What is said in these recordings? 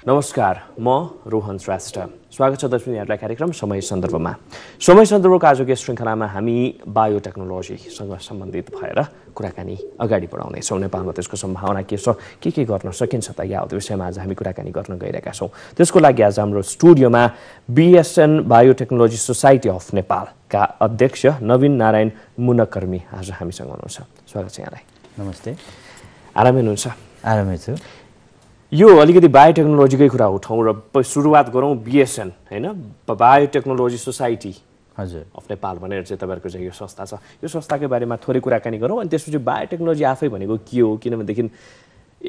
नमस्कार, म रोहन श्रेष्ठ। स्वागत छ दर्शकहरुलाई कार्यक्रम समय सन्दर्भमा। समय सन्दर्भको आजको श्रृंखलामा हामी बायोटेक्नोलोजीसँग सम्बन्धित भएर कुराकानी अगाडि बढाउने छौं। नेपालमा त्यसको सम्भावना के छ, के गर्न सकिन्छ त या त्यो विषयमा आज हामी कुराकानी गर्न गइरहेका छौं। त्यसको लागि आज हाम्रो स्टुडियोमा BSN बायोटेक्नोलोजी सोसाइटी अफ नेपालका अध्यक्ष नवीन नारायण मुनकर्मी आज हामीसँग हुनुहुन्छ। स्वागत छ यहाँलाई। नमस्ते। आरामै हुनुहुन्छ? आरामै छु। यो अलिकति बायोटेक्नोलोजीकै कुरा उठाउँ र सुरुवात गरौँ BSN हैन, बायोटेक्नोलोजी सोसाइटी हजुर अफ नेपाल भनेर चाहिँ तपाईहरुको चाहिँ यो संस्था छ। यो संस्थाकै बारेमा थोरै कुराकानी गरौँ अनि त्यसपछि बायोटेक्नोलोजी आफै भनेको के हो, किनभनेदेखि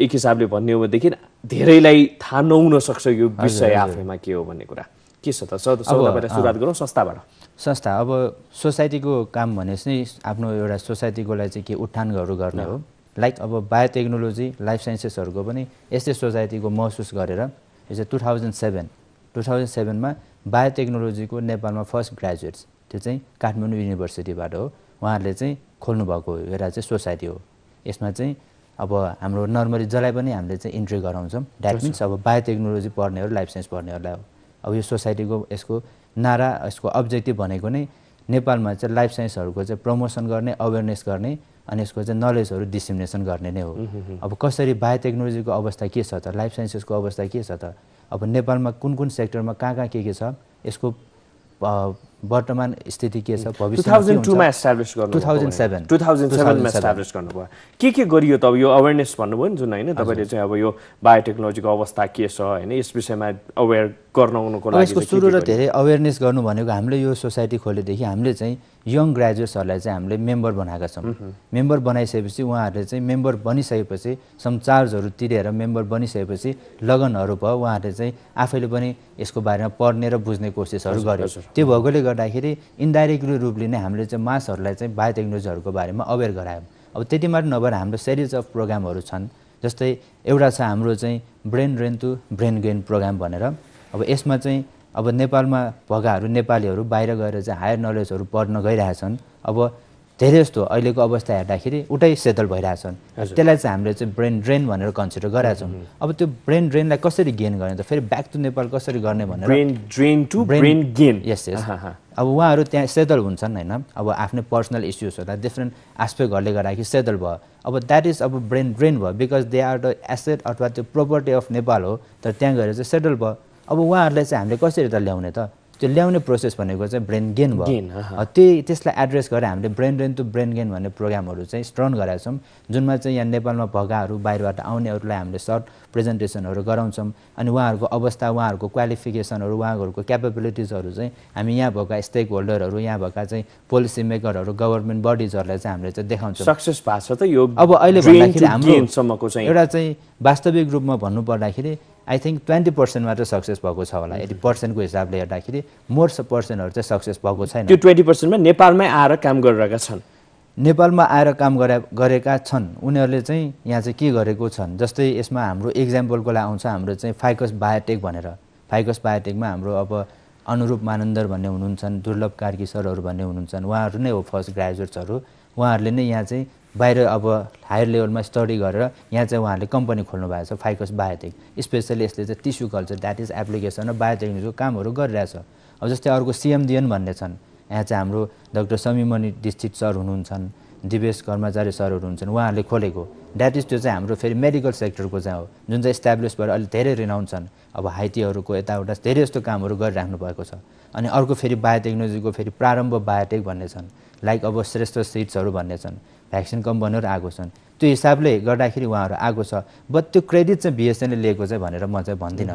एक हिसाबले भन्ने हो भनेदेखि धेरैलाई थाहा नहुन सक्छ यो विषय आफैमा के हो भन्ने कुरा। के छ त सबैबाट सुरुवात गरौँ संस्थाबाट। संस्था अब सोसाइटीको काम भनेपछि आफ्नो एउटा सोसाइटीको लागि चाहिँ के उत्थानहरू गर्ने हो। लाइक अब बायोटेक्नोलोजी लाइफ साइन्सेसहरुको पनि यस्तै सोसाइटीको महसुस गरेर यो चाहिँ 2007 मा बायोटेक्नोलोजीको नेपालमा फर्स्ट ग्रेजुएट्स त्यो चाहिँ काठमाडौँ युनिभर्सिटीबाट हो। उहाँहरूले चाहिँ खोल्नु भएको एउटा चाहिँ सोसाइटी हो। यसमा चाहिँ अब हाम्रो नर्मली जसलाई पनि हामीले चाहिँ इन्ट्री गराउँछौँ। द्याट मिन्स अब बायोटेक्नोलोजी पढ्नेहरू लाइफ साइन्स पढ्नेहरूलाई हो। अब यो सोसाइटीको यसको नारा यसको अब्जेक्टिभ भनेको नै नेपालमा चाहिँ लाइफ साइन्सहरुको चाहिँ प्रमोसन गर्ने, अवेरनेस गर्ने अनि यसको चाहिँ नलेजहरु डिसेमिनेसन गर्ने नै हो। अब कसरी बायोटेक्नोलोजीको अवस्था के छ त, लाइफ साइन्सेसको अवस्था के छ त, अब नेपालमा कुन सेक्टरमा कहाँ के छ, यसको वर्तमान स्थिति के छ, भविष्यमा 2002 मा एस्टाब्लिश गर्नु 2007 मा एस्टाब्लिश गर्नुभयो। के गरियो त? अब यो अवेरनेस भन्नुभयो नि जुन हैन तपाईले चाहिँ अब यो बायोटेक्नोलोजीको अवस्था के छ हैन यस विषयमा अवेयर गराउनको लागि यसको सुरु र धेरै अवेरनेस गर्नु भनेको हामीले यो सोसाइटी खोलेदेखि हामीले चाहिँ यङ ग्रेजुएट्सहरुलाई चाहिँ हामीले मेम्बर बनाएका छौं। मेम्बर बनाइसकेपछि उहाँहरूले चाहिँ मेम्बर बनिसकेपछि सम चार्जहरु तिरेर मेम्बर बनिसकेपछि लगनहरु भयो। उहाँहरूले चाहिँ आफैले पनि यसको बारेमा पढ्ने र बुझ्ने कोसिसहरु गर्यो। त्यो भएकोले गर्दाखेरि इन्डाइरेक्टली रूपले नै हामीले चाहिँ मासहरुलाई चाहिँ बायोटेक्नोलोजीहरुको बारेमा अवेयर गरायौं। अब त्यति मात्र नभएर हाम्रो सिरिज अफ प्रोग्रामहरु छन्। जस्तै एउटा छ हाम्रो चाहिँ brain drain to brain gain program भनेर। अब यसमा चाहिँ अब नेपालमा भगाहरू नेपालीहरु बाहिर गएर चाहिँ हायर नलेजहरु पढ्न गइरहेछन्। अब धेरै जस्तो अहिलेको अवस्था हेर्दाखेरि उतै सेटल भइरहेछन्। त्यसलाई चाहिँ हामीले चाहिँ ब्रेन ड्रेन भनेर कन्सिडर गरेछौं। अब त्यो ब्रेन ड्रेनलाई कसरी गेन गर्ने त, फेरि ब्याक टु नेपाल कसरी गर्ने भनेर brain drain to brain gain. यस अब उहाँहरू त्यहाँ सेटल हुन्छन् हैन। अब आफ्नो पर्सनल इश्यूजहरुलाई डिफरेन्ट एस्पेक्टहरुले गर्दाखेरि सेटल भयो। अब द्याट इज अब ब्रेन ड्रेन भयो because they are the asset अथवा त्यो प्रोपर्टी अफ नेपाल हो। तर त्यहाँ गएर चाहिँ सेटल भयो। अब उहाँहरूलाई चाहिँ हामीले कसरी त ल्याउने त, त्यो ल्याउने प्रोसेस भनेको चाहिँ ब्रेन गेन भयो। त्यसलाई एड्रेस गरेर हामीले brain drain to brain gain भन्ने प्रोग्रामहरु चाहिँ रन गरेका छौं। जुनमा चाहिँ यहाँ नेपालमा भगाहरू बाहिरबाट आउनेहरूलाई हामीले सर्ट प्रेजेन्टेसनहरु गराउँछौं। अनि उहाँहरूको अवस्था, उहाँहरूको क्वालिफिकेसनहरु, उहाँहरूको क्यापेबिलिटिजहरु चाहिँ हामी यहाँ भएका स्टेक होल्डरहरु, यहाँ भएका चाहिँ पोलिसी मेकरहरु, गभर्नमेन्ट बडीजहरुलाई चाहिँ हामीले चाहिँ देखाउँछौं। सक्सेस भएको छ त यो। अब अहिले भन्दाखेरि हाम्रो सम्मको चाहिँ एउटा चाहिँ वास्तविक रूपमा भन्नु पर्दाखेरि आई थिंक 20% मात्र सक्सेस भएको छ होला। यदि पर्सेन्टको हिसाबले हेर्दाखेरि मोर पर्सेन्टहरु चाहिँ सक्सेस भएको छैन। त्यो 20% मा नेपालमै आएर काम गरिरहेका छन्। नेपालमा आएर काम गरेका छन्। उनीहरूले चाहिँ यहाँ चाहिँ के गरेको छन्, जस्तै यसमा हाम्रो एक्जाम्पलको लागि आउँछ हाम्रो चाहिँ फाइकस बायोटेक भनेर। फाइकस बायोटेकमा हाम्रो अब अनुरूप मानन्दर भन्ने हुनुहुन्छ, दुर्लभ कार्की सरहरु भन्ने हुनुहुन्छ। उहाँहरू नै हो फर्स्ट ग्रेजुएट्सहरु। उहाँहरूले नै यहाँ चाहिँ बाहिर अब हायर लेभलमा स्टडी गरेर यहाँ चाहिँ उहाँहरूले कम्पनी खोल्नु भएको छ फाइकस बायोटेक। स्पेशली यसले चाहिँ tissue culture that is application र बायोटेक्नोलोजीको कामहरू गरिरहेछ। अब जस्तै अर्को CMDN भन्ने छन्। यहाँ चाहिँ हाम्रो डाक्टर समीमणि दीक्षित सर हुनुहुन्छ, दिवेश कर्मचारी सरहरु हुनुहुन्छ। उहाँहरूले खोलेको द्याट इज त्यो चाहिँ हाम्रो फेरि मेडिकल सेक्टरको चाहिँ हो, जुन चाहिँ एस्टाब्लिस भएर अहिले धेरै रिनाउन्ड छन्। अब हाइटीहरुको यताउता धेरै जस्तो कामहरू गरिराख्नु भएको छ। अनि अर्को फेरि बायोटेक्नोलोजीको फेरि प्रारम्भ बायोटेक भन्ने छन्। लाइक अब श्रेष्ठ सीड्सहरु भन्ने छन्। भ्याक्सिन कम्पनीहरु आएको छन्। त्यो हिसाबले गर्दाखेरि उहाँहरू आएको छ। बट त्यो क्रेडिट चाहिँ BSN ले लिएको चाहिँ भनेर म चाहिँ भन्दिन।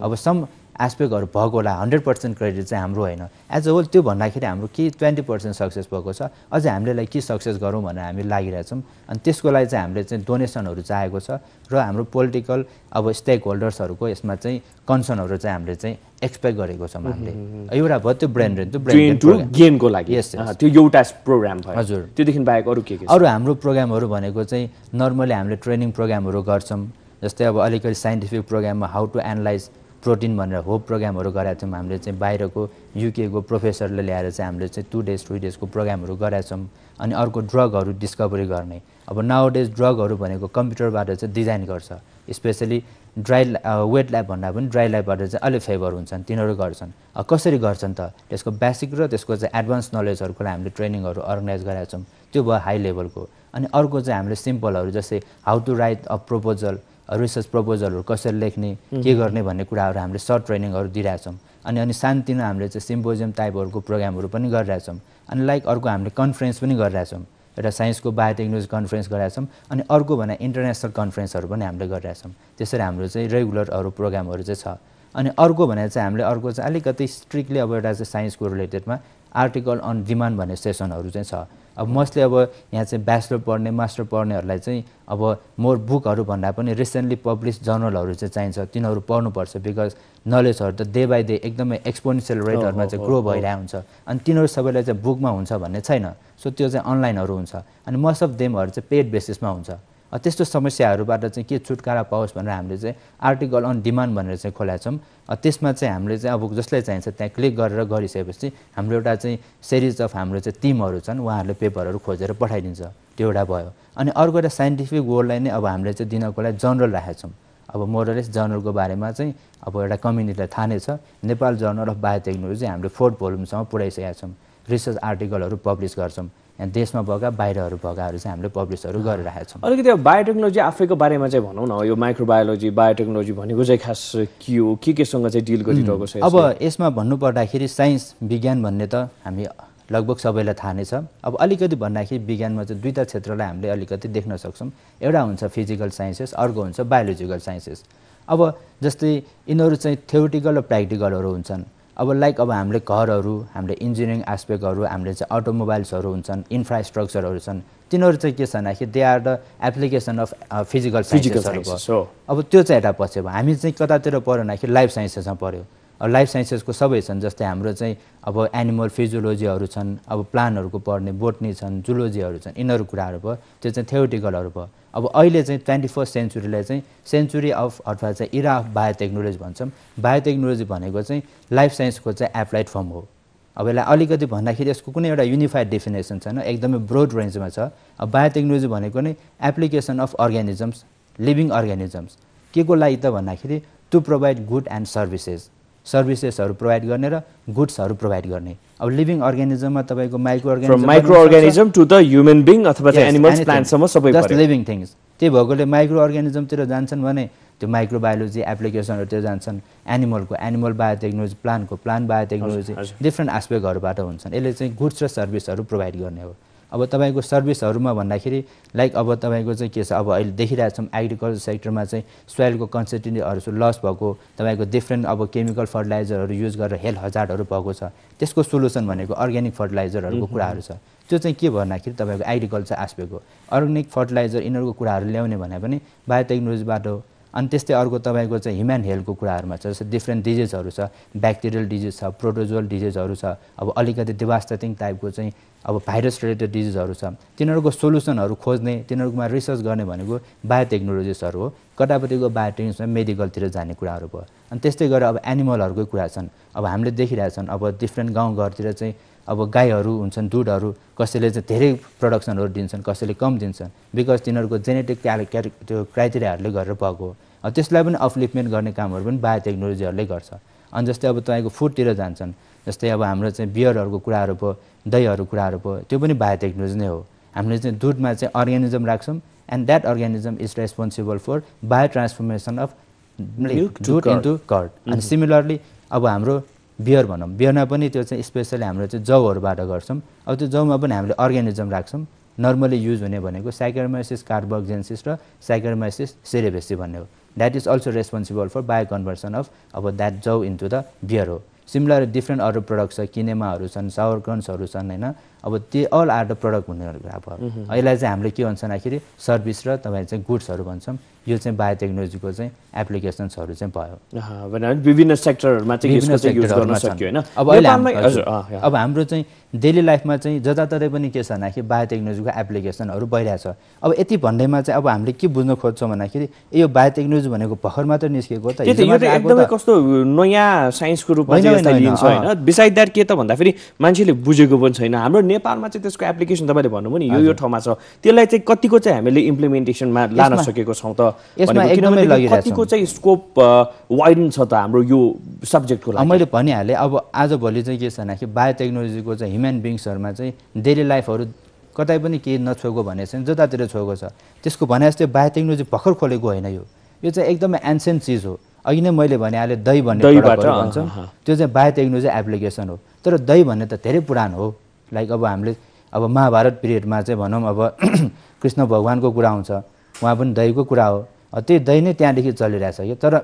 अब सम एस्पेक्टहरु भएको होला, 100% क्रेडिट चाहिँ हाम्रो हैन। एज अ होल त्यो भन्दाखेरि हाम्रो के 20% सक्सेस भएको छ। अझै हामीले के सक्सेस गरौँ भनेर हामी लागिरहेछौँ। अनि त्यसको लागि चाहिँ हामीले चाहिँ डोनेसनहरु चाहेको छ र हाम्रो पोलिटिकल अब स्टेक होल्डर्सहरुको यसमा चाहिँ कन्सर्नहरु चाहिँ हामीले चाहिँ एक्सपेक्ट गरेको छौं। हामीले एउटा भयो त्यो ब्रेन ड्रेन टु गेनको लागि। त्यो एउटा प्रोग्राम भयो। हजुर। त्योदेखि बाहेक अरु के छ? अरु हाम्रो प्रोग्रामहरु भनेको चाहिँ नर्मली हामीले ट्रेनिङ प्रोग्रामहरु गर्छौं। जस्तै अब अलिकति साइन्टिफिक प्रोग्राममा हाउ टु एनालाइज प्रोटिन भनेर होप प्रोग्रामहरु गराएको छौं। हामीले चाहिँ बाहिरको UK को प्रोफेसरले ल्याएर चाहिँ हामीले चाहिँ 2 डेज 3 डेजको प्रोग्रामहरु गराएको छौं। अनि अर्को ड्रगहरु डिस्कभरी गर्ने। अब नाउ डेज ड्रगहरु भनेको कम्प्युटरबाट चाहिँ डिजाइन गर्छ। स्पेशली वेट ल्याब भन्दा पनि ड्राई ल्याबबाट चाहिँ अलि फेभर हुन्छन् तिनीहरू गर्छन् कसरी गर्छन् त त्यसको बेसिक र त्यसको चाहिँ एडभान्स नलेजहरूको लागि हामीले ट्रेनिङहरू अर्गनाइज गरेका छौँ त्यो भयो हाई लेभलको अनि अर्को चाहिँ हामीले सिम्पलहरू जस्तै how to write a proposal research प्रपोजलहरू कसरी लेख्ने के गर्ने भन्ने कुराहरू हामीले सर्ट ट्रेनिङहरू दिइरहेछौँ अनि सानोतिनो हामीले चाहिँ सिम्पोजियम टाइपहरूको प्रोग्रामहरू पनि गरिरहेछौँ अनि लाइक अर्को हामीले कन्फरेन्स पनि गरिरहेछौँ एउटा साइन्सको बायोटेक्नोलोजी कन्फरेन्स गरिरहेछौँ अनि अर्को भने इन्टरनेसनल कन्फरेन्सहरू पनि हामीले गरिरहेछौँ त्यसरी हाम्रो चाहिँ रेगुलर प्रोग्रामहरू चाहिँ छ अनि अर्को भने चाहिँ हामीले अर्को चाहिँ अलिकति स्ट्रिक्टली अब एउटा चाहिँ साइन्सको रिलेटेडमा आर्टिकल अन डिमान्ड भन्ने सेसनहरू चाहिँ छ अब मोस्टली अब यहाँ चाहिँ ब्याचलर पढ्ने मास्टर पढ्नेहरूलाई चाहिँ अब मोर बुकहरू भन्दा पनि रिसेन्टली पब्लिस जर्नलहरू चाहिँ चाहिन्छ तिनीहरू पढ्नुपर्छ बिकज नलेजहरू त डे बाई डे एकदमै एक्सपोनेन्सियल रेटहरूमा चाहिँ ग्रो भइरहेको हुन्छ अनि तिनीहरू सबैलाई चाहिँ बुकमा हुन्छ भन्ने छैन सो त्यो चाहिँ अनलाइनहरू हुन्छ अनि मोस्ट अफ देमहरू चाहिँ पेड बेसिसमा हुन्छ त्यस्तो समस्याहरूबाट चाहिँ के छुटकारा पाओस् भनेर हामीले चाहिँ आर्टिकल अन डिमान्ड भनेर चाहिँ खोलेका छौँ त्यसमा चाहिँ हामीले चाहिँ अब जसलाई चाहिन्छ त्यहाँ क्लिक गरेर गरिसकेपछि हाम्रो एउटा चाहिँ सिरिज अफ हाम्रो चाहिँ टिमहरू छन् उहाँहरूले पेपरहरू खोजेर पठाइदिन्छ त्यो एउटा भयो अनि अर्को एउटा साइन्टिफिक वर्ल्डलाई नै अब हामीले चाहिँ दिनको लागि जर्नल राखेका छौँ अब मोरलेस जर्नलको बारेमा चाहिँ अब एउटा कम्युनिटीलाई थाहा नै छ नेपाल जर्नल अफ बायोटेक्नोलोजी हामीले 4th भोल्युमसम्म पुऱ्याइसकेका छौँ रिसर्च आर्टिकलहरू पब्लिस गर्छौँ यहाँ देशमा भएका बाहिरहरू भएकाहरू चाहिँ हामीले पब्लिसहरू गरिरहेका छौँ अलिकति बायोटेक्नोलोजी आफैको बारेमा चाहिँ भनौँ न यो माइक्रोबायोलोजी बायोटेक्नोलोजी भनेको चाहिँ खास के हो केसँग चाहिँ डिल गरिरहेको छ अब यसमा भन्नुपर्दाखेरि साइन्स विज्ञान भन्ने त हामी लगभग सबैलाई थाहा नै छ अब अलिकति भन्दाखेरि विज्ञानमा चाहिँ दुईवटा क्षेत्रलाई हामीले अलिकति देख्न सक्छौँ एउटा हुन्छ फिजिकल साइन्सेस अर्को हुन्छ बायोलोजिकल साइन्सेस अब जस्तै यिनीहरू चाहिँ थ्योरिटिकल र प्र्याक्टिकलहरू हुन्छन् अब लाइक अब हामीले घरहरू हामीले इन्जिनियरिङ एस्पेक्टहरू हामीले चाहिँ अटोमोबाइल्सहरू हुन्छन् इन्फ्रास्ट्रक्चरहरू छन् तिनीहरू चाहिँ के छ भन्दाखेरि they are the application of physical साइन्सेसहरू अब त्यो चाहिँ एउटा पछि भयो हामी चाहिँ कतातिर पढ्यो भन्दाखेरि लाइफ साइन्सेसमा पढ्यो अब लाइफ साइन्सेसको सबै छन् जस्तै हाम्रो चाहिँ अब एनिमल फिजियोलोजीहरू छन् अब प्लान्टहरूको पढ्ने बोटनी छन् जुलोजीहरू छन् यिनीहरू कुराहरू भयो त्यो चाहिँ थ्योरिटिकलहरू भयो अब अहिले चाहिँ 21st सेन्चुरीलाई चाहिँ सेन्चुरी अफ अथवा चाहिँ इरा अफ बायोटेक्नोलोजी भन्छौँ बायोटेक्नोलोजी भनेको चाहिँ लाइफ साइन्सको चाहिँ एप्लाइड फर्म हो अब यसलाई अलिकति भन्दाखेरि यसको कुनै एउटा युनिफाइड डेफिनेसन छैन एकदमै ब्रोड रेन्जमा छ अब बायोटेक्नोलोजी भनेको नै application of organisms living organisms के को लागि त भन्दाखेरि टु प्रोभाइड गुड एन्ड सर्भिसेसहरू प्रोभाइड गर्ने र गुड्सहरू प्रोभाइड गर्ने अब लिभिङ अर्ग्यानिजममा तपाईँको micro organism to the human being अथवा चाहिँ एनिमल्स प्लान्टसम्म सबै जस्ट लिभिङ थिङ्स त्यही भएकोले माइक्रो अर्ग्यानिजमतिर जान्छन् भने त्यो माइक्रोबायोलोजी एप्लिकेसनहरूतिर जान्छन् एनिमलको एनिमल बायोटेक्नोलोजी प्लान्टको प्लान्ट बायोटेक्नोलोजी डिफ्रेन्ट एस्पेक्टहरूबाट हुन्छन् यसले चाहिँ गुड्स र सर्भिसहरू प्रोभाइड गर्ने हो अब तपाईँको सर्भिसहरूमा भन्दाखेरि लाइक अब तपाईँको चाहिँ के छ अब अहिले देखिरहेको छौँ एग्रिकल्चर सेक्टरमा चाहिँ सोइलको कन्सिस्टेन्सीहरू लस भएको तपाईँको डिफ्रेन्ट अब केमिकल फर्टिलाइजरहरू युज गरेर हेल्थ हजार्डहरू भएको छ त्यसको सोल्युसन भनेको अर्ग्यानिक फर्टिलाइजरहरूको कुराहरू छ त्यो चाहिँ के भन्दाखेरि तपाईँको एग्रिकल्चर एस्पेक्ट हो अर्ग्यानिक फर्टिलाइजर यिनीहरूको कुराहरू ल्याउने भने पनि बायोटेक्नोलोजीबाट हो अनि त्यस्तै अर्को तपाईँको चाहिँ ह्युमन हेल्थको कुराहरूमा छ जस्तै डिफ्रेन्ट डिजिजहरू छ ब्याक्टेरियल डिजिज छ प्रोटोजोल डिजिजहरू छ अब अलिकति डिभास्टेटिङ टाइपको चाहिँ अब भाइरस रिलेटेड डिजिजहरू छ तिनीहरूको सोल्युसनहरू खोज्ने तिनीहरूकोमा रिसर्च गर्ने भनेको बायोटेक्नोलोजिस्टहरू हो कतापट्टिको बायोटेक्नोलोजीमा मेडिकलतिर जाने कुराहरू भयो अनि त्यस्तै गरेर अब एनिमलहरूकै कुरा छन् अब हामीले देखिरहेछन् अब डिफ्रेन्ट गाउँघरतिर चाहिँ अब गाईहरू हुन्छन् दुधहरू कसैले चाहिँ धेरै प्रडक्सनहरू दिन्छन् कसैले कम दिन्छन् बिकज तिनीहरूको जेनेटिक त्यो क्राइटेरियाहरूले गरेर भएको हो त्यसलाई पनि अपलिफ्टमेन्ट गर्ने कामहरू पनि बायोटेक्नोलोजीहरूले गर्छ अनि जस्तै अब तपाईँको फुडतिर जान्छन् जस्तै अब हाम्रो चाहिँ बियरहरूको कुराहरू भयो दहीहरू कुराहरू भयो त्यो पनि बायोटेक्नोलोजी नै हो हामीले चाहिँ दुधमा चाहिँ अर्ग्यानिजम राख्छौँ and that organism is responsible for bio transformation of दुध इन्टु कर्ड अनि सिमिलरली अब हाम्रो बियर भनौँ बियरमा पनि त्यो चाहिँ स्पेसली हाम्रो चाहिँ जौहरूबाट गर्छौँ अब त्यो जौमा पनि हामीले अर्ग्यानिजम राख्छौँ नर्मली युज हुने भनेको साइकरमाइसिस कार्बोक्जेन्सिस र साइकरमाइसिस सेरेबेसी भन्ने हो that is also responsible for bio conversion of अब द्याट जौ इन्टु द बियर हो सिमिलर डिफ्रेन्ट अरू प्रडक्ट छ किनेमाहरू छन् सावरकन्सहरू छन् होइन अब त्यो अल आर द प्रडक्ट हुने अब यसलाई चाहिँ हामीले के भन्छ भन्दाखेरि सर्भिस र तपाईँ चाहिँ गुड्सहरू भन्छौँ यो चाहिँ बायोटेक्नोलोजीको चाहिँ एप्लिकेसन्सहरू चाहिँ भयो विभिन्न सेक्टरहरूमा चाहिँ युज गर्न सक्यो हैन अब अहिले अब हाम्रो चाहिँ डेली लाइफमा चाहिँ जताततै पनि के छ भन्दाखेरि बायोटेक्नोलोजीको एप्लिकेसनहरू भइरहेछ अब यति भन्दैमा चाहिँ अब हामीले के बुझ्न खोज्छौँ भन्दाखेरि यो बायोटेक्नोलोजी भनेको भर्खर मात्र निस्केको त एकदमै कस्तो नयाँ साइन्सको रूपमा चाहिँ यसलाई लिन्छ हैन बिसाइड द्याट के त भन्दाखेरि मान्छेले बुझेको पनि छैन हाम्रो नेपालमा चाहिँ त्यसको एप्लिकेसन तपाईँले भन्नुभयो नि यो ठाउँमा छ त्यसलाई चाहिँ कतिको चाहिँ हामीले इम्प्लिमेन्टेसनमा लान सकेको छौँ त किनभने कतिको चाहिँ स्कोप वाइडन छ त हाम्रो यो सब्जेक्टको लागि मैले भनिहालेँ अब आजभोलि चाहिँ के छ भन्दाखेरि बायोटेक्नोलोजीको चाहिँ ह्युमन बिङ्सहरूमा चाहिँ डेली लाइफहरू कतै पनि केही नछोएको भने चाहिँ जतातिर छोएको छ त्यसको भने जस्तै बायोटेक्नोलोजी भर्खर खोलेको होइन यो चाहिँ एकदमै एन्सेन्ट चिज हो अघि नै मैले भनिहालेँ दही भन्ने प्रडक्टहरू भन्छौँ त्यो चाहिँ बायोटेक्नोलोजी एप्लिकेसन हो तर दही भन्ने त धेरै पुरानो हो लाइक अब हामीले अब महाभारत पिरियडमा चाहिँ भनौँ अब कृष्ण भगवानको कुरा आउँछ उहाँ पनि दहीको कुरा हो त्यही दही नै त्यहाँदेखि चलिरहेछ कि तर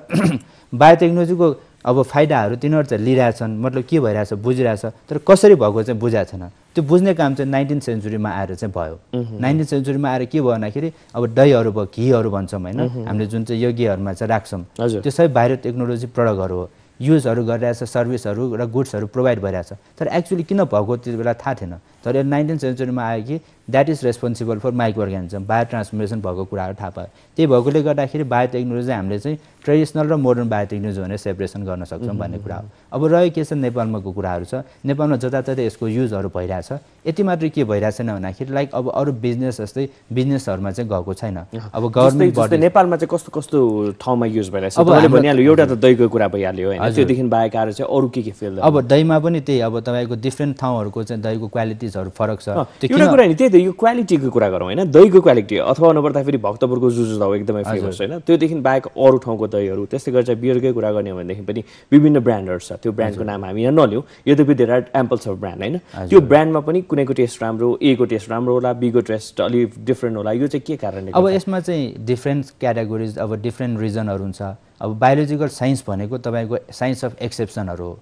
बायोटेक्नोलोजीको अब फाइदाहरू तिनीहरू चाहिँ लिइरहेछन् मतलब के भइरहेछ बुझिरहेछ तर कसरी भएको चाहिँ बुझाएको छैन त्यो बुझ्ने काम चाहिँ 19th सेन्चुरीमा आएर चाहिँ भयो 19th सेन्चुरीमा आएर के भयो भन्दाखेरि अब दहीहरू भयो घीहरू भन्छौँ होइन हामीले जुन चाहिँ यज्ञहरूमा चाहिँ राख्छौँ त्यो सबै बायोटेक्नोलोजी प्रडक्टहरू हो युजहरू गरिरहेछ सर्भिसहरू र गुड्सहरू प्रोभाइड भइरहेछ तर एक्चुअली किन भएको त्यति बेला थाहा थिएन तर 19th सेन्चुरीमा आयो कि that is responsible for micro organism bio transformation भएको कुराहरू थाहा पायो त्यही भएकोले गर्दाखेरि बायोटेक्नोलोजी हामीले चाहिँ ट्रेडिसनल र मोडर्न बायोटेक्नोलोजी भनेर सेपरेसन गर्न सक्छौँ भन्ने कुरा हो अब रह्यो के छ नेपालमाको कुराहरू छ नेपालमा जताततै यसको युजहरू भइरहेछ यति मात्रै के भइरहेको छैन भन्दाखेरि लाइक अब अरू बिजनेस जस्तै बिजनेसहरूमा चाहिँ गएको छैन अब गभर्मेन्ट नेपालमा चाहिँ कस्तो कस्तो ठाउँमा युज भइरहेछ तपाईँले भनिहाल्यो एउटा त दहीको कुरा भइहाल्यो होइन त्योदेखि बाहेक आएर चाहिँ अरू के फिल्ड अब दहीमा पनि त्यही अब तपाईँको डिफ्रेन्ट ठाउँहरूको चाहिँ दहीको क्वालिटिजहरू फरक छ एउटा कुरा नि त्यही त यो क्वालिटीको कुरा गरौँ होइन दहीको क्वालिटी अथवा नपर्दाखेरि भक्तपुरको जुजु दाउ एकदमै फेमस होइन त्योदेखि बाहेक अरू ठाउँको दहीहरू त्यस्तै गरी चाहिँ बियरकै कुरा गर्ने हो भनेदेखि पनि विभिन्न ब्रान्डहरू छ त्यो ब्रान्डको नाम हामी यहाँ नलिउँ यद्यपि there are examples of brand होइन त्यो ब्रान्डमा पनि कुनैको टेस्ट राम्रो ए को टेस्ट राम्रो होला बी को टेस्ट अलिक डिफ्रेन्ट होला यो चाहिँ के कारणले अब यसमा चाहिँ डिफ्रेन्ट क्याटेगोरिज अब डिफ्रेन्ट रिजनहरू हुन्छ अब बायोलोजिकल साइन्स भनेको तपाईँको साइन्स अफ एक्सेप्सनहरू हो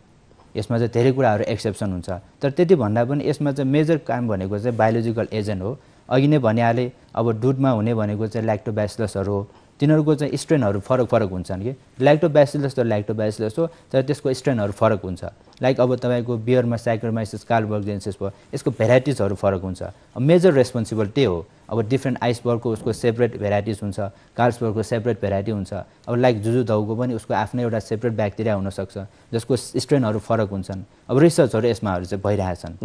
यसमा चाहिँ धेरै कुराहरू एक्सेप्सन हुन्छ तर त्यति भन्दा पनि यसमा चाहिँ मेजर काम भनेको चाहिँ बायोलोजिकल एजेन्ट हो अघि नै भनिहालेँ अब दुधमा हुने भनेको चाहिँ ल्याक्टोब्यासिलसहरू हो तिनीहरूको चाहिँ स्ट्रेनहरू फरक फरक हुन्छन् कि ल्याक्टोब्यासिलस त ल्याक्टोब्यासिलस हो तर त्यसको स्ट्रेनहरू फरक हुन्छ लाइक अब तपाईँको बियरमा साइक्रोमाइसिस कार्बोजेन्सिस भयो यसको भेराइटिजहरू फरक हुन्छ अब मेजर रेस्पोन्सिबल त्यही हो अब डिफ्रेन्ट आइसबर्गको उसको सेपरेट भेराइटिज हुन्छ कार्लसबर्गको सेपरेट भेराइटी हुन्छ अब लाइक जुजु दाउको पनि उसको आफ्नै एउटा सेपरेट ब्याक्टेरिया हुनसक्छ जसको स्ट्रेनहरू फरक हुन्छन् अब रिसर्चहरू यसमाहरू चाहिँ भइरहेछन्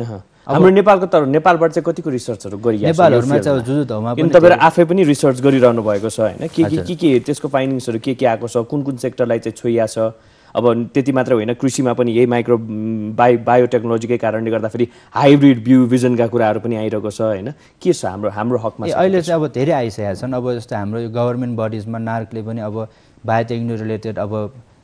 हाम्रो नेपालको तर नेपालबाट चाहिँ कतिको रिसर्चहरू गरिरहेको छ नेपालहरूमा चाहिँ जुजु दाउमा पनि तपाईँहरू आफै पनि रिसर्च गरिरहनु भएको छ होइन के त्यसको फाइन्डिङ्सहरू के आएको छ कुन सेक्टरलाई चाहिँ छोइया छ अब त्यति मात्र होइन कृषिमा पनि यही माइक्रो बायोटेक्नोलोजीकै कारणले गर्दाखेरि हाइब्रिड बिउ भिजनका कुराहरू पनि आइरहेको छ होइन के छ हाम्रो हकमा अहिले चाहिँ अब धेरै आइसकेका छन् अब जस्तो हाम्रो यो गभर्मेन्ट बडिजमा नार्कले पनि अब बायोटेक्नोलोजी रिलेटेड अब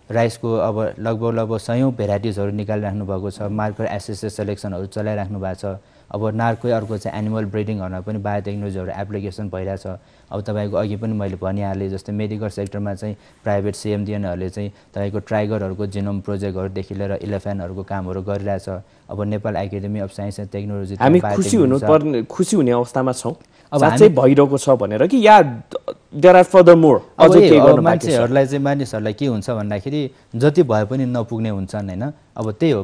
राइसको अब लगभग 100 भेराइटिजहरू निकालिराख्नु भएको छ मार्कर एसएसएस सेलेक्सनहरू चलाइराख्नु भएको छ अब नार्ककै अर्को चाहिँ एनिमल ब्रिडिङहरूमा पनि बायोटेक्नोलोजीहरू एप्लिकेसन भइरहेछ अब तपाईँको अघि पनि मैले भनिहालेँ जस्तै मेडिकल सेक्टरमा चाहिँ प्राइभेट सिएमडिएनहरूले चाहिँ तपाईँको टाइगरहरूको जिनोम प्रोजेक्टहरूदेखि लिएर इलेफेन्टहरूको कामहरू गरिरहेछ अब Nepal academy of science and technology हामी खुसी हुने अवस्थामा छौँ अब चाहिँ भइरहेको छ भनेर कि या देयर आर फर्दर मोर अझै के गर्नु मान्छेहरूलाई चाहिँ मानिसहरूलाई के हुन्छ भन्दाखेरि जति भए पनि नपुग्ने हुन्छन् होइन अब त्यही हो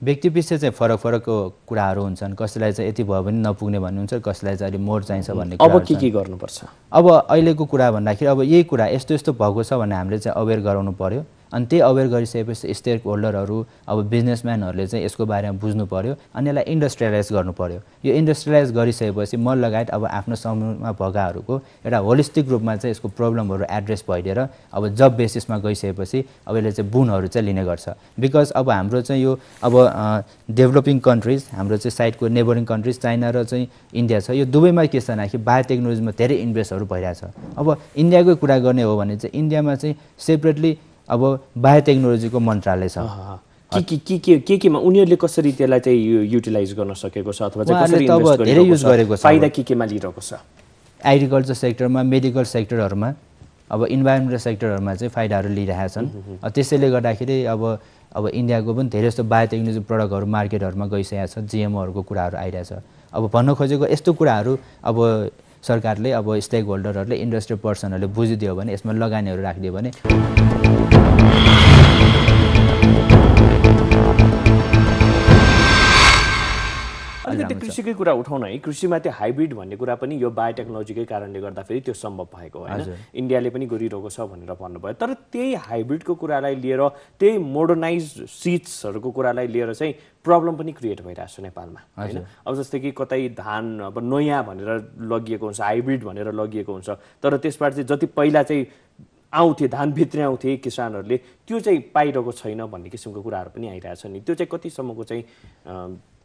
व्यक्तिपिछे चाहिँ फरक कुराहरू हुन्छन् कसैलाई चाहिँ यति भयो भने नपुग्ने भन्ने हुन्छ कसैलाई चाहिँ अलिक मोर चाहिन्छ भन्ने कुरा अब के गर्नुपर्छ अब अहिलेको कुरा भन्दाखेरि अब यही कुरा यस्तो भएको छ भने हामीले चाहिँ अवेर गराउनु पर्यो अनि त्यही अवेर गरिसकेपछि स्टेक होल्डरहरू अब बिजनेसम्यानहरूले चाहिँ यसको बारेमा बुझ्नु पर्यो अनि यसलाई इन्डस्ट्रियलाइज गर्नु पर्यो यो इन्डस्ट्रियलाइज गरिसकेपछि म लगायत अब आफ्नो समूहमा भएकाहरूको एउटा होलिस्टिक रूपमा चाहिँ यसको प्रब्लमहरू एड्रेस भइदिएर अब जब बेसिसमा गइसकेपछि अब यसले चाहिँ बुनहरू चाहिँ लिने गर्छ बिकज अब हाम्रो चाहिँ यो अब डेभलपिङ कन्ट्रिज हाम्रो चाहिँ साइडको नेबरिङ कन्ट्रिज चाइना र चाहिँ इन्डिया छ यो दुवैमा के छ भन्दाखेरि बायोटेक्नोलोजीमा धेरै इन्भेस्टहरू भइरहेछ अब इन्डियाकै कुरा गर्ने हो भने चाहिँ इन्डियामा चाहिँ सेपरेटली अब बायोटेक्नोलोजीको मन्त्रालय छ केमा उनीहरूले कसरी त्यसलाई चाहिँ युटिलाइज गर्न सकेको छ अथवा चाहिँ कसरी इन्भेस्ट धेरै युज गरेको छ फाइदा केमा लिइरहेको छ एग्रिकल्चर सेक्टरमा मेडिकल सेक्टरहरूमा अब इन्भाइरोमेन्टल सेक्टरहरूमा चाहिँ फाइदाहरू लिइरहेका छन् त्यसैले गर्दाखेरि अब इन्डियाको पनि धेरै जस्तो बायोटेक्नोलोजी प्रडक्टहरू मार्केटहरूमा गइसकेको छ जिएमओहरूको कुराहरू आइरहेछ अब भन्न खोजेको यस्तो कुराहरू अब सरकारले अब स्टेक होल्डरहरूले इन्डस्ट्रियल पर्सनहरूले बुझिदियो भने यसमा लगानीहरू राखिदियो भने अलिकति कृषिकै कुरा उठाउन है, कृषिमा त्यो हाइब्रिड भन्ने कुरा पनि यो बायोटेक्नोलोजीकै कारणले गर्दाखेरि त्यो सम्भव भएको होइन। इन्डियाले पनि गरिरहेको छ भनेर भन्नुभयो, तर त्यही हाइब्रिडको कुरालाई लिएर त्यही मोडर्नाइज सिड्सहरूको कुरालाई लिएर चाहिँ प्रब्लम पनि क्रिएट भइरहेको छ नेपालमा होइन। अब जस्तै कि कतै धान अब नयाँ भनेर लगिएको हुन्छ, हाइब्रिड भनेर लगिएको हुन्छ, तर त्यसबाट चाहिँ जति पहिला चाहिँ आउँथे धान भित्रै आउँथे किसानहरूले त्यो चाहिँ पाइरहेको छैन भन्ने किसिमको कुराहरू पनि आइरहेछ नि। त्यो चाहिँ कतिसम्मको चाहिँ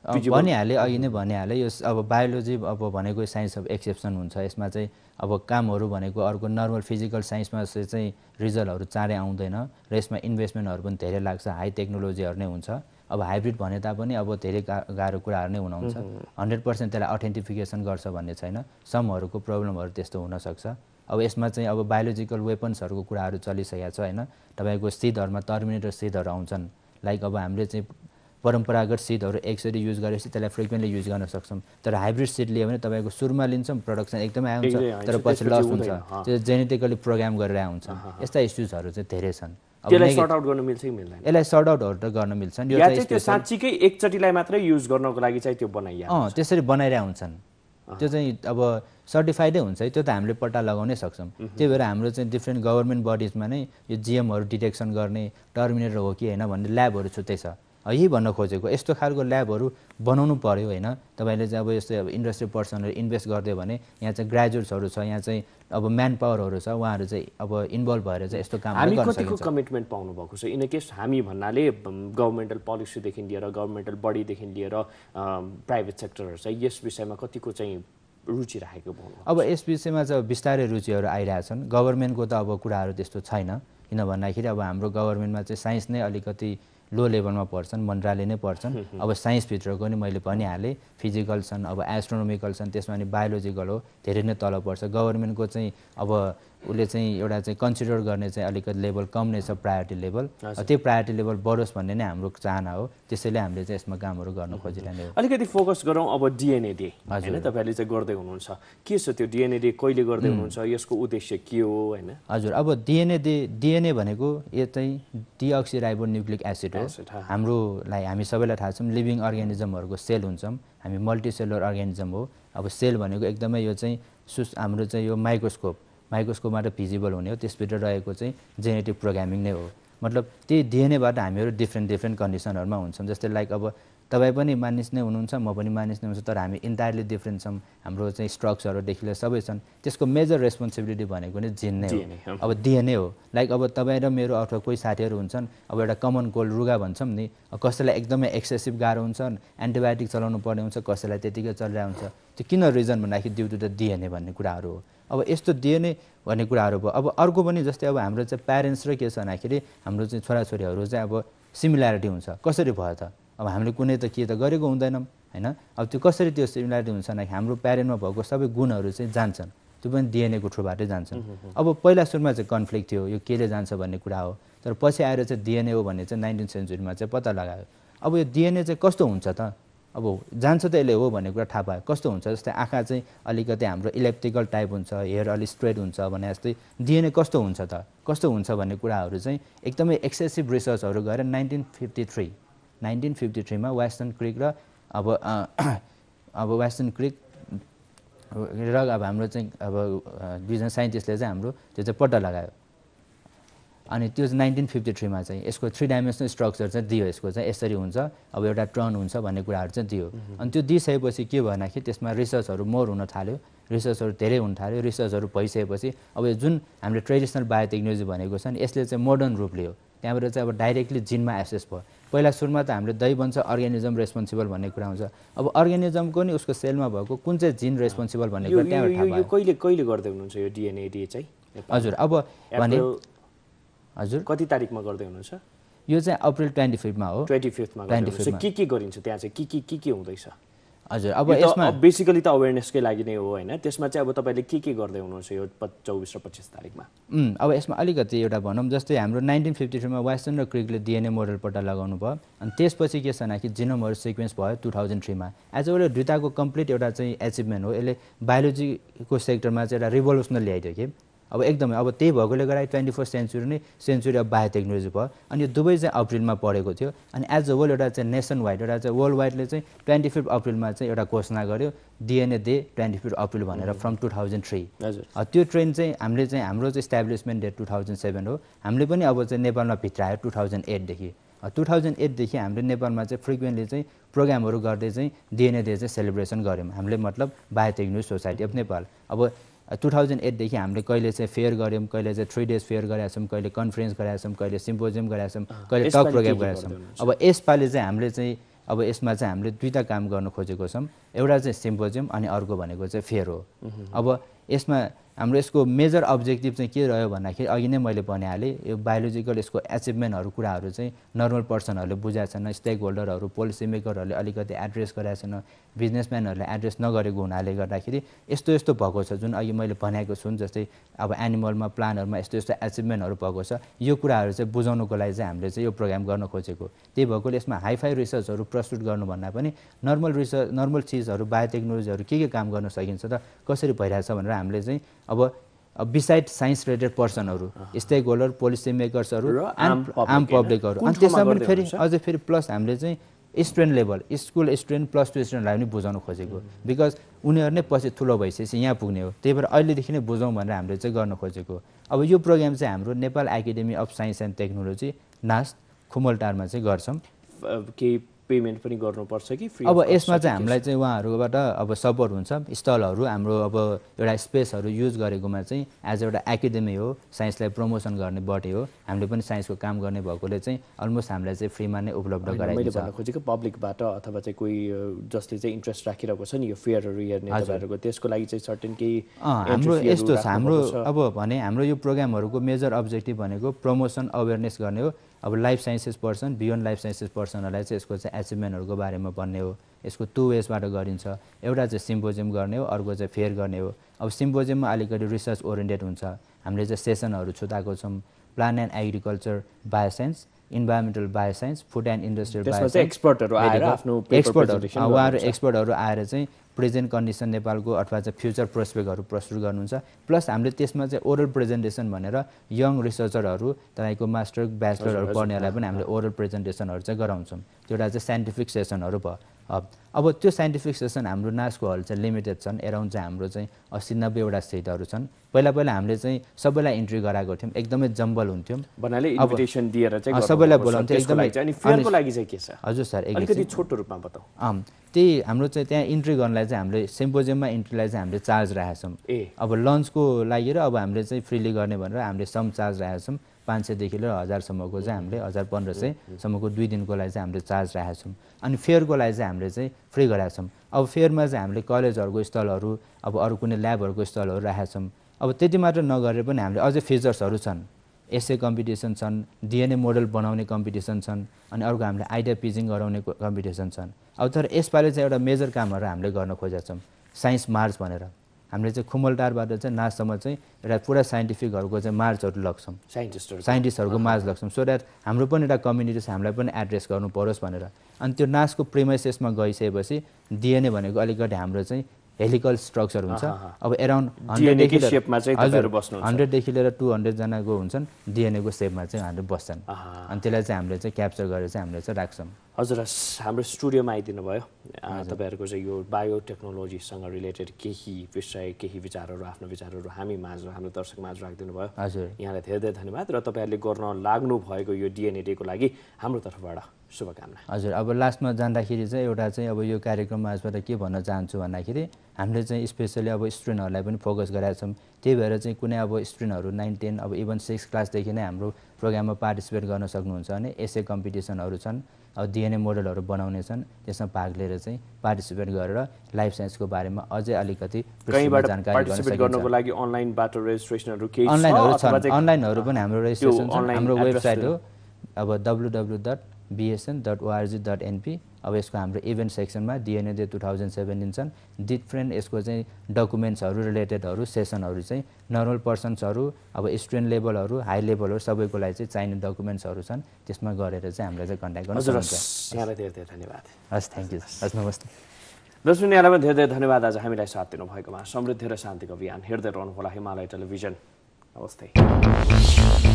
भनिहालेँ, अघि नै भनिहालेँ, यो अब बायोलोजी अब भनेको साइन्स अफ एक्सेप्सन हुन्छ। यसमा चाहिँ अब कामहरू भनेको अर्को नर्मल फिजिकल साइन्समा चाहिँ रिजल्टहरू चाँडै आउँदैन र यसमा इन्भेस्टमेन्टहरू पनि धेरै लाग्छ, हाई टेक्नोलोजीहरू नै हुन्छ। अब हाइब्रिड भने तापनि अब धेरै गाह्रो कुराहरू नै हुनुहुन्छ। 100% त्यसलाई अथेन्टिफिकेसन गर्छ भन्ने छैन, समहरूको प्रब्लमहरू त्यस्तो हुनसक्छ। अब यसमा चाहिँ अब बायोलोजिकल वेपन्सहरूको कुराहरू चलिसकेको छ होइन। तपाईँको सिडहरूमा टर्मिनेटर सिडहरू आउँछन्, लाइक अब हामीले चाहिँ परम्परागत सिडहरू एकचोटि युज गरेपछि त्यसलाई फ्रिक्वेन्टली युज गर्न सक्छौँ, तर हाइब्रिड सिड लियो भने तपाईँको सुरुमा लिन्छौँ, प्रोडक्सन एकदमै आउँछ, तर पछि लस हुन्छ, त्यो जेनेटिकली प्रोग्राम गरेर आउँछ। यस्ता इस्युजहरू चाहिँ धेरै छन्। यसलाई सर्ट आउट गर्न मिल्छ कि मिल्दैन? यसलाई सर्ट आउटहरू त गर्न मिल्छन्। यो चाहिँ त्यो साँच्चीकै एकचोटिलाई मात्रै युज गर्नको लागि चाहिँ त्यो बनाइया त्यसरी बनाइरहेको हुन्छन्। त्यो चाहिँ अब सर्टिफाइडै हुन्छ है, त्यो त हामीले पट्टा लगाउनै सक्छौँ। त्यही भएर हाम्रो चाहिँ डिफ्रेन्ट गभर्मेन्ट बडिजमा नै यो जिएमहरू डिटेक्सन गर्ने, टर्मिनेटर हो कि होइन भन्ने ल्याबहरू छुट्टै छ। यही भन्न खोजेको, यस्तो खालको ल्याबहरू बनाउनु पर्यो होइन। तपाईँले चाहिँ अब यस्तो अब इन्डस्ट्री पर्सनहरू इन्भेस्ट गरिदियो भने यहाँ चाहिँ ग्रेजुएट्सहरू छ, यहाँ चाहिँ अब म्यान पावरहरू छ, उहाँहरू चाहिँ अब इन्भल्भ भएर चाहिँ यस्तो काम हामी कतिको कमिटमेन्ट पाउनु भएको छ इन केस? हामी भन्नाले गभर्मेन्टल पोलिसीदेखि लिएर गभर्मेन्टल बडीदेखि लिएर प्राइभेट सेक्टरहरू चाहिँ यस विषयमा कतिको चाहिँ रुचि राखेको पाउनु? अब यस विषयमा चाहिँ बिस्तारै रुचिहरू आइरहेछन्। गभर्मेन्टको त अब कुराहरू त्यस्तो छैन, किन भन्दाखेरि अब हाम्रो गभर्मेन्टमा चाहिँ साइन्स नै अलिकति लो लेभलमा पर्छन्, मन्त्रालय नै पर्छन्। अब साइन्सभित्रको नि मैले भनिहालेँ, फिजिकल छन्, अब एस्ट्रोनोमिकल छन्, त्यसमा नि बायोलोजिकल हो, धेरै नै तल पर्छ। गभर्मेन्टको चाहिँ अब उसले चाहिँ एउटा चाहिँ कन्सिडर गर्ने चाहिँ अलिकति लेभल कम नै छ, प्रायोरिटी लेभल। त्यो प्रायोरिटी लेभल बढोस् भन्ने नै हाम्रो चाहना हो, त्यसैले हामीले चाहिँ यसमा कामहरू गर्न खोजिरहने हो। अलिकति फोकस गरौँ अब डिएनए डे होइन, तपाईँले चाहिँ गर्दै हुनुहुन्छ, के छ त्यो डिएनए डे, कहिले गर्दै हुनुहुन्छ, यसको उद्देश्य के हो होइन? हजुर, अब डिएनए भनेको यो चाहिँ डिअक्सिराइबो न्युक्लिक एसिड हो। हाम्रोलाई हामी सबैलाई थाहा छ, लिभिङ अर्ग्यानिजमहरूको सेल हुन्छौँ, हामी मल्टिसेलुलर अर्ग्यानिजम हो। अब सेल भनेको एकदमै यो चाहिँ हाम्रो चाहिँ यो माइक्रोस्कोपबाट भिजिबल हुने हो, त्यसभित्र रहेको चाहिँ जेनेटिक प्रोग्रामिङ नै हो। मतलब त्यही डिएनएबाट हामीहरू डिफ्रेन्ट कन्डिसनहरूमा हुन्छौँ। जस्तै लाइक अब तपाईँ पनि मानिस नै हुनुहुन्छ, म पनि मानिस नै हुन्छु, तर हामी इन्टायरली डिफ्रेन्ट छौँ। हाम्रो चाहिँ स्ट्रक्चरहरूदेखि लिएर सबै छन्, त्यसको मेजर रेस्पोन्सिबिलिटी भनेको नै जिन नै हो। अब डिएनए हो, लाइक अब तपाईँ र मेरो अथवा कोही साथीहरू हुन्छन्, अब एउटा कमन कोल्ड रुगा भन्छौँ नि, कसैलाई एकदमै एक्सेसिभ गाह्रो हुन्छ, एन्टिबायोटिक चलाउनु पर्ने हुन्छ, कसैलाई त्यतिकै चलिरहेको हुन्छ। त्यो किन रिजन भन्दाखेरि ड्यु टु द डिएनए भन्ने कुराहरू हो। अब यस्तो डिएनए भन्ने कुराहरू भयो। अब अर्को पनि जस्तै अब हाम्रो चाहिँ प्यारेन्ट्स र के छ भन्दाखेरि हाम्रो चाहिँ छोराछोरीहरू चाहिँ अब सिमिल्यारिटी हुन्छ। कसरी भयो त? अब हामीले कुनै त के त गरेको हुँदैनौँ होइन। अब त्यो कसरी त्यो सिमिल्यारिटी हुन्छ भन्दाखेरि हाम्रो प्यारेन्टमा भएको सबै गुणहरू चाहिँ जान्छन्, त्यो पनि डिएनएको थ्रुबाटै जान्छन्। अब पहिला सुरुमा चाहिँ कन्फ्लिक्ट थियो, यो केले जान्छ भन्ने कुरा हो, तर पछि आएर चाहिँ डिएनए हो भन्ने चाहिँ 19th सेन्चुरीमा चाहिँ पत्ता लगायो। अब यो डिएनए चाहिँ कस्तो हुन्छ त? अब जान्छ त यसले हो भन्ने कुरा थाहा पायो। कस्तो हुन्छ? जस्तै आँखा चाहिँ अलिकति हाम्रो इलेप्टिकल टाइप हुन्छ, हेयर अलिक स्ट्रेट हुन्छ भने जस्तै डिएनए कस्तो हुन्छ त? कस्तो हुन्छ भन्ने कुराहरू चाहिँ एकदमै एक्सेसिभ रिसर्चहरू गरेर 1953मा वेस्टर्न क्रिक र अब वेस्टर्न क्रिक र अब हाम्रो चाहिँ अब दुईजना साइन्टिस्टले चाहिँ हाम्रो त्यो चाहिँ पत्ता लगायो। अनि त्यो 1953मा चाहिँ यसको 3 डाइमेन्सनल स्ट्रक्चर चाहिँ दियो, यसको चाहिँ यसरी हुन्छ, अब एउटा टर्न हुन्छ भन्ने कुराहरू चाहिँ दियो। अनि त्यो दिइसकेपछि के भयो भन्दाखेरि त्यसमा रिसर्चहरू मोर हुन थाल्यो, रिसर्चहरू धेरै हुन थाल्यो। रिसर्चहरू भइसकेपछि अब यो जुन हामीले ट्रेडिसनल बायोटेक्नोलोजी भनेको छ नि, यसले चाहिँ मोडर्न रूप लियो। त्यहाँबाट चाहिँ अब डाइरेक्टली जिनमा एक्सेस भयो। पहिला सुरुमा त हामीले दही बन्छ अर्ग्यानिजम रेस्पोन्सिबल भन्ने कुरा हुन्छ। अब अर्ग्यानिजमको नि उसको सेलमा भएको कुन चाहिँ जिन रेस्पोन्सिबल भन्ने कुरा त्यहाँबाट थाहा भयो। कहिले गर्दै हुनुहुन्छ यो डिएनए डे चाहिँ? हजुर, अब भने हजुर कति तारिकमा गर्दै हुनुहुन्छ? यो चाहिँ अप्रिल 25मा हो। 25मा के गरिन्छ त्यहाँ चाहिँ? के हुँदैछ? हजुर, अब यसमा बेसिकली त अवेरनेसकै लागि नै हो होइन। त्यसमा चाहिँ अब तपाईँले के गर्दै हुनुहुन्छ यो 24 र 25 तारिकमा? अब यसमा अलिकति एउटा भनौँ, जस्तै हाम्रो 1953मा वेस्टर्न र क्रिकले डिएनए मोडल पत्ता लगाउनु भयो। अनि त्यसपछि के छ भन्दाखेरि जिनोमहरू सिक्वेन्स भयो 2003मा। एज एउटा दुईटाको कम्प्लिट एउटा चाहिँ एचिभमेन्ट हो। यसले बायोलोजीको सेक्टरमा चाहिँ एउटा रिभोल्युसनल ल्याइदियो कि अब एकदमै अब त्यही भएकोले गर्दा 21st सेन्चुरी नै सेन्चुरी अफ बायोटेक्नोलोजी भयो अनि यो दुवै चाहिँ अप्रिलमा परेको थियो अनि एज अ होल एउटा चाहिँ नेसन वाइड एउटा चाहिँ वर्ल्ड वाइडले चाहिँ 25 अप्रिलमा चाहिँ एउटा घोषणा गर्यो डिएनए डे 25 अप्रिल भनेर फ्रम 2003 त्यो ट्रेन चाहिँ हामीले चाहिँ हाम्रो चाहिँ इस्टाब्लिसमेन्ट डेट 2007 हो हामीले पनि अब चाहिँ नेपालमा भित्रायो 2008 देखि 2008 देखि हामीले नेपालमा चाहिँ फ्रिक्वेन्टली चाहिँ प्रोग्रामहरू गर्दै चाहिँ डिएनए डे चाहिँ सेलिब्रेसन गऱ्यौँ हामीले मतलब बायोटेक्नोलोजी सोसाइटी अफ नेपाल अब 2008 देखि हामीले कहिले चाहिँ फेयर गऱ्यौँ कहिले चाहिँ 3 डेज फेयर गरेका छौँ कहिले कन्फरेन्स गरेका छौँ कहिले सिम्पोजियम गरेका छौँ कहिले टक प्रोग्राम गरेका छौँ अब यसपालि चाहिँ हामीले चाहिँ अब यसमा चाहिँ हामीले दुईटा काम गर्न खोजेको छौँ एउटा चाहिँ सिम्पोजियम अनि अर्को भनेको चाहिँ फेयर हो अब यसमा हाम्रो यसको मेजर अब्जेक्टिभ चाहिँ के रह्यो भन्दाखेरि अघि नै मैले भनिहालेँ यो बायोलोजिकल यसको एचिभमेन्टहरू कुराहरू चाहिँ नर्मल पर्सनहरूले बुझाएको छैन स्टेक होल्डरहरू पोलिसी मेकरहरूले अलिकति एड्रेस गरेका छैन बिजनेसम्यानहरूले एड्रेस नगरेको हुनाले गर्दाखेरि यस्तो यस्तो भएको छ जुन अघि मैले भनेको छु जस्तै अब एनिमलमा प्लान्टहरूमा यस्तो यस्तो एचिभमेन्टहरू भएको छ यो कुराहरू चाहिँ बुझाउनुको लागि चाहिँ हामीले चाहिँ यो प्रोग्राम गर्न खोजेको त्यही भएकोले यसमा हाइफाई रिसर्चहरू प्रस्तुत गर्नुभन्दा पनि नर्मल चिजहरू बायोटेक्नोलोजीहरू के काम गर्न सकिन्छ त कसरी भइरहेछ भनेर हामीले चाहिँ अब बिसाइड साइन्स रिलेटेड पर्सनहरू स्टेक होल्डर पोलिसी मेकर्सहरू आम पब्लिकहरू अनि त्यसमा पनि फेरि अझै फेरि प्लस हामीले चाहिँ student level school student plus 2 स्टुडेन्टलाई पनि बुझाउन खोजेको बिकज उनीहरू नै पछि ठुलो भइसकेपछि यहाँ पुग्ने हो त्यही भएर अहिलेदेखि नै बुझौँ भनेर हामीले चाहिँ गर्न खोजेको अब यो प्रोग्राम चाहिँ हाम्रो Nepal academy of science and technology NAST खुमलटारमा चाहिँ गर्छौँ केही पेमेन्ट पनि गर्नुपर्छ कि फ्री अब यसमा चाहिँ हामीलाई चाहिँ उहाँहरूबाट अब सपोर्ट हुन्छ स्टलहरू हाम्रो अब एउटा स्पेसहरू युज गरेकोमा चाहिँ एज एउटा एकाडेमी हो साइन्सलाई प्रमोसन गर्ने बडी हो हामीले पनि साइन्सको काम गर्ने भएकोले चाहिँ अलमोस्ट हामीलाई चाहिँ फ्रीमा नै उपलब्ध गराइन्छ मैले भन्न खोजेको पब्लिकबाट अथवा चाहिँ कोही जसले चाहिँ इन्ट्रेस्ट राखिरहेको छ नि यो फेयरहरू हेर्ने तपाईँहरूको त्यसको लागि चाहिँ सर्टेन केही हाम्रो यस्तो छ हाम्रो अब भने हाम्रो यो प्रोग्रामहरूको मेजर अब्जेक्टिभ भनेको प्रमोसन अवेरनेस गर्ने हो अब life sciences person beyond life sciences पर्सनहरूलाई चाहिँ यसको चाहिँ एचिभमेन्टहरूको बारेमा भन्ने हो यसको 2 वेजबाट गरिन्छ एउटा चाहिँ सिम्पोजियम गर्ने हो अर्को चाहिँ फेयर गर्ने हो अब सिम्पोजियममा अलिकति रिसर्च ओरिएन्टेड हुन्छ हामीले चाहिँ सेसनहरू छुटाएको छौँ plant and agriculture bioscience environmental bioscience food and industrial bioscience एक्सपर्टहरू आएर आफ्नो उहाँहरू एक्सपर्टहरू आएर चाहिँ प्रेजेन्ट कन्डिसन नेपालको अथवा चाहिँ फ्युचर प्रोस्पेक्टहरू प्रस्तुत गर्नुहुन्छ प्लस हामीले त्यसमा चाहिँ ओरल प्रेजेन्टेसन भनेर यङ रिसर्चरहरू तपाईँको मास्टर ब्याचलरहरू पढ्नेहरूलाई पनि हामीले ओरल प्रेजेन्टेसनहरू चाहिँ गराउँछौँ त्यो एउटा चाहिँ साइन्टिफिक सेसनहरू भयो अब त्यो साइन्टिफिक सेसन हाम्रो नासको हल चाहिँ लिमिटेड छन् एराउन्ड चाहिँ हाम्रो चाहिँ 80-90वटा सिटहरू छन् पहिला हामीले चाहिँ सबैलाई इन्ट्री गराएको थियौँ एकदमै जम्बल हुन्थ्यौँ भन्नाले इन्भिटेसन दिएर चाहिँ सबैलाई बोलाउँथ्यौँ एकदमै अनि फेयरको लागि चाहिँ के छ हजुर सर अलिकति छोटो रूपमा बताऊ त्यही हाम्रो चाहिँ त्यहाँ इन्ट्री गर्नलाई चाहिँ हामीले सिम्पोजियममा इन्ट्रीलाई चाहिँ हामीले चार्ज राखेका छौँ अब लन्चको लागि र अब हामीले चाहिँ फ्रीली गर्ने भनेर हामीले सम चार्ज राखेका छौँ 500 देखि लिएर 1000 सम्मको चाहिँ हामीले 1500 सम्मको 2 दिनको लागि चाहिँ हामीले चार्ज राखेका छौँ अनि फेयरको लागि चाहिँ हामीले चाहिँ फ्री गराएका छौँ अब फेयरमा चाहिँ हामीले कलेजहरूको स्टलहरू अब अरू कुनै ल्याबहरूको स्टलहरू राखेका छौँ अब त्यति मात्र नगरेर पनि हामीले अझै फिचर्सहरू छन् एसए कम्पिटिसन छन् डिएनए मोडल बनाउने कम्पिटिसन छन् अनि अर्को हामीले आइडिया पिचिङ गराउने कम्पिटिसन छन् अब तर यसपालि चाहिँ एउटा मेजर कामहरू हामीले गर्न खोजेका छौँ साइन्स मार्च भनेर हामीले चाहिँ खुमलटारबाट चाहिँ नाचसम्म चाहिँ एउटा पुरा साइन्टिफिकहरूको चाहिँ मार्चहरू लग्छौँ साइन्टिस्टहरूको मार्च लग्छौँ सो द्याट हाम्रो पनि एउटा कम्युनिटी छ हामीलाई पनि एड्रेस गर्नु परोस् भनेर अनि त्यो नाचको प्रिमाइसेसमा गइसकेपछि डिएनए भनेको अलिकति हाम्रो चाहिँ हेलिकल स्ट्रक्चर हुन्छ अब एराउन्ड 100 देखि लिएर 200 जनाको हुन्छन् डिएनएको सेपमा चाहिँ हामीले बस्छन् अनि त्यसलाई चाहिँ हामीले चाहिँ क्याप्चर गरेर चाहिँ हामीले चाहिँ राख्छौँ हजुर हाम्रो स्टुडियोमा आइदिनु भयो तपाईँहरूको चाहिँ यो बायोटेक्नोलोजीसँग रिलेटेड केही विषय केही विचारहरू आफ्नो विचारहरू हामी माझ हाम्रो दर्शक माझ राखिदिनु भयो हजुर यहाँलाई धेरै धेरै धन्यवाद र तपाईँहरूले गर्न लाग्नु भएको यो डिएनए डेको लागि हाम्रो तर्फबाट शुभकामना हजुर अब लास्टमा जाँदाखेरि चाहिँ एउटा चाहिँ अब यो कार्यक्रममा आजबाट के भन्न चाहन्छु भन्दाखेरि हामीले चाहिँ स्पेसली अब स्टुडेन्टहरूलाई पनि फोकस गरेका छौँ त्यही भएर चाहिँ कुनै अब स्टुडेन्टहरू 9, 10 अब इभन 6 क्लासदेखि नै हाम्रो प्रोग्राममा पार्टिसिपेट गर्न सक्नुहुन्छ भने एसए कम्पिटिसनहरू छन् अब डिएनए मोडलहरू बनाउने छन् त्यसमा भाग लिएर चाहिँ पार्टिसिपेट गरेर लाइफ साइन्सको बारेमा अझै अलिकति जानकारी गर्नको लागि अनलाइनबाट रेजिस्ट्रेसनहरू केही अनलाइनहरू छन् अनलाइनहरू पनि हाम्रो रेजिस्ट्रेसन छ हाम्रो वेबसाइट हो अब www.bsn.org.np अब यसको हाम्रो इभेन्ट सेक्सनमा डिएनए डे 2017 छन् डिफ्रेन्ट यसको चाहिँ डकुमेन्ट्सहरू रिलेटेडहरू सेसनहरू चाहिँ नर्मल पर्सन्सहरू अब स्टुडेन्ट लेभलहरू हाई लेभलहरू सबैको लागि चाहिँ चाहिने डकुमेन्ट्सहरू छन् त्यसमा गरेर चाहिँ हामीलाई चाहिँ कन्ट्याक्ट गर्न सक्नुहुन्छ यहाँलाई धेरै धेरै धन्यवाद हस् थ्याङ्क यू हस् नमस्ते दर्शक यहाँलाई पनि धेरै धेरै धन्यवाद आज हामीलाई साथ दिनुभएकोमा समृद्धि र शान्तिको अभियान हेर्दै रहनुहोला हिमालय टेलिभिजन नमस्ते।